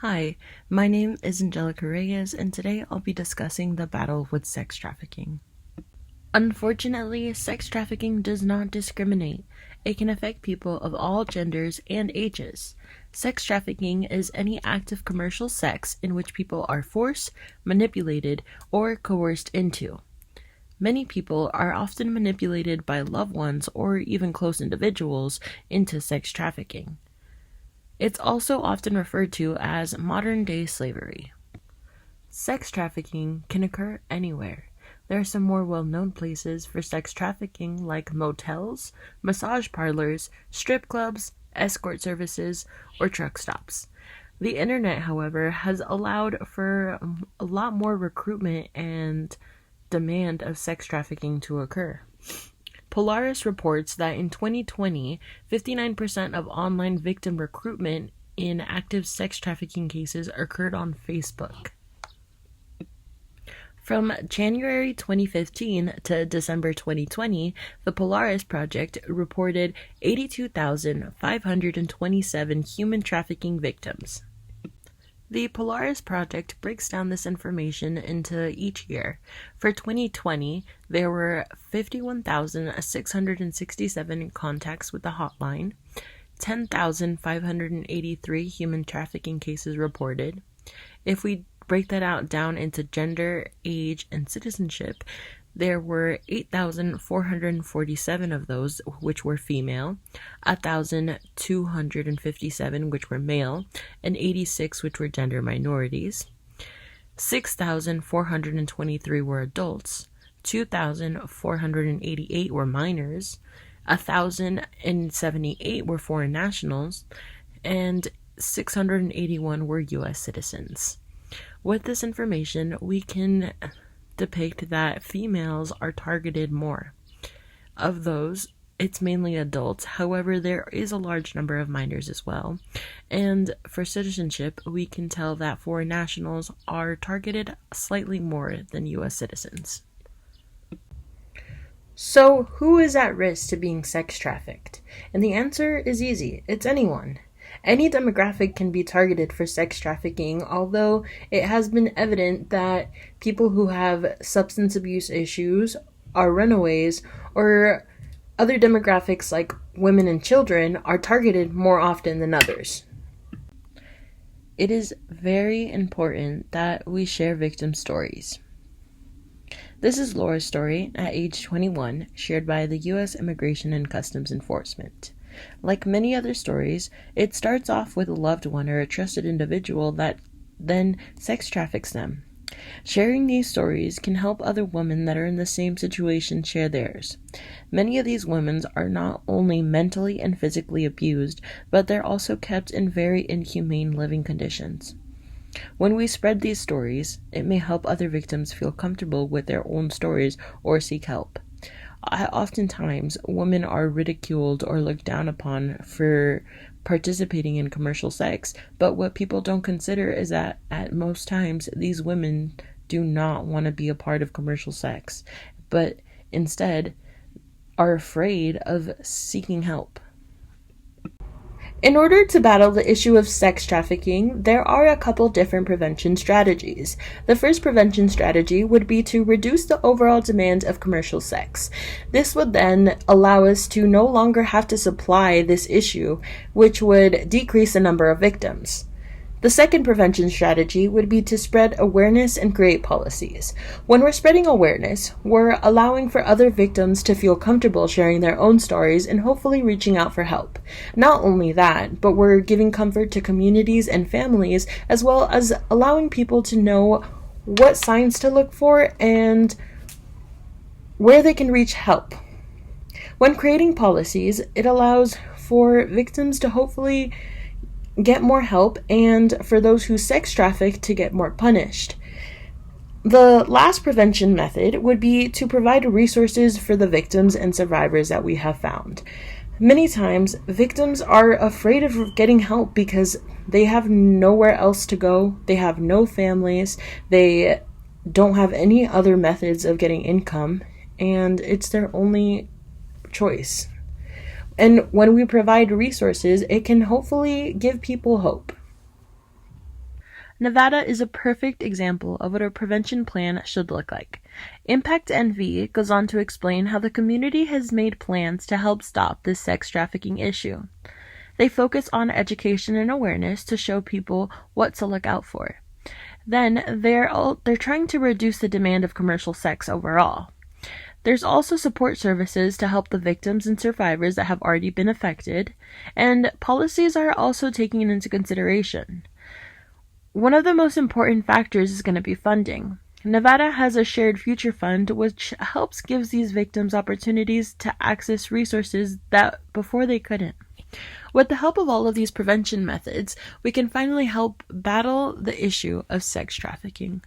Hi, my name is Angelica Reyes, and today I'll be discussing the battle with sex trafficking. Unfortunately, sex trafficking does not discriminate. It can affect people of all genders and ages. Sex trafficking is any act of commercial sex in which people are forced, manipulated, or coerced into. Many people are often manipulated by loved ones or even close individuals into sex trafficking. It's also often referred to as modern-day slavery. Sex trafficking can occur anywhere. There are some more well-known places for sex trafficking like motels, massage parlors, strip clubs, escort services, or truck stops. The internet, however, has allowed for a lot more recruitment and demand of sex trafficking to occur. Polaris reports that in 2020, 59% of online victim recruitment in active sex trafficking cases occurred on Facebook. From January 2015 to December 2020, the Polaris Project reported 82,527 human trafficking victims. The Polaris Project breaks down this information into each year. For 2020, there were 51,667 contacts with the hotline, 10,583 human trafficking cases reported. If we break that out down into gender, age, and citizenship, there were 8,447 of those which were female, 1,257 which were male, and 86 which were gender minorities. 6,423 were adults, 2,488 were minors, 1,078 were foreign nationals, and 681 were U.S. citizens. With this information, we can depict that females are targeted more. Of those, it's mainly adults. However, there is a large number of minors as well. And for citizenship, we can tell that foreign nationals are targeted slightly more than U.S. citizens. So, who is at risk to being sex trafficked? And the answer is easy. It's anyone. Any demographic can be targeted for sex trafficking, although it has been evident that people who have substance abuse issues, are runaways, or other demographics like women and children are targeted more often than others. It is very important that we share victim stories. This is Laura's story at age 21, shared by the U.S. Immigration and Customs Enforcement. Like many other stories, it starts off with a loved one or a trusted individual that then sex traffics them. Sharing these stories can help other women that are in the same situation share theirs. Many of these women are not only mentally and physically abused, but they're also kept in very inhumane living conditions. When we spread these stories, it may help other victims feel comfortable with their own stories or seek help. Oftentimes, women are ridiculed or looked down upon for participating in commercial sex, but what people don't consider is that at most times, these women do not want to be a part of commercial sex, but instead are afraid of seeking help. In order to battle the issue of sex trafficking, there are a couple different prevention strategies. The first prevention strategy would be to reduce the overall demand of commercial sex. This would then allow us to no longer have to supply this issue, which would decrease the number of victims. The second prevention strategy would be to spread awareness and create policies. When we're spreading awareness, we're allowing for other victims to feel comfortable sharing their own stories and hopefully reaching out for help. Not only that, but we're giving comfort to communities and families, as well as allowing people to know what signs to look for and where they can reach help. When creating policies, it allows for victims to hopefully get more help, and for those who sex traffic to get more punished. The last prevention method would be to provide resources for the victims and survivors that we have found. Many times, victims are afraid of getting help because they have nowhere else to go, they have no families, they don't have any other methods of getting income, and it's their only choice. And when we provide resources, it can hopefully give people hope. Nevada is a perfect example of what a prevention plan should look like. Impact NV goes on to explain how the community has made plans to help stop this sex trafficking issue. They focus on education and awareness to show people what to look out for. Then they're trying to reduce the demand of commercial sex overall. There's also support services to help the victims and survivors that have already been affected, and policies are also taken into consideration. One of the most important factors is going to be funding. Nevada has a shared future fund which helps gives these victims opportunities to access resources that before they couldn't. With the help of all of these prevention methods, we can finally help battle the issue of sex trafficking.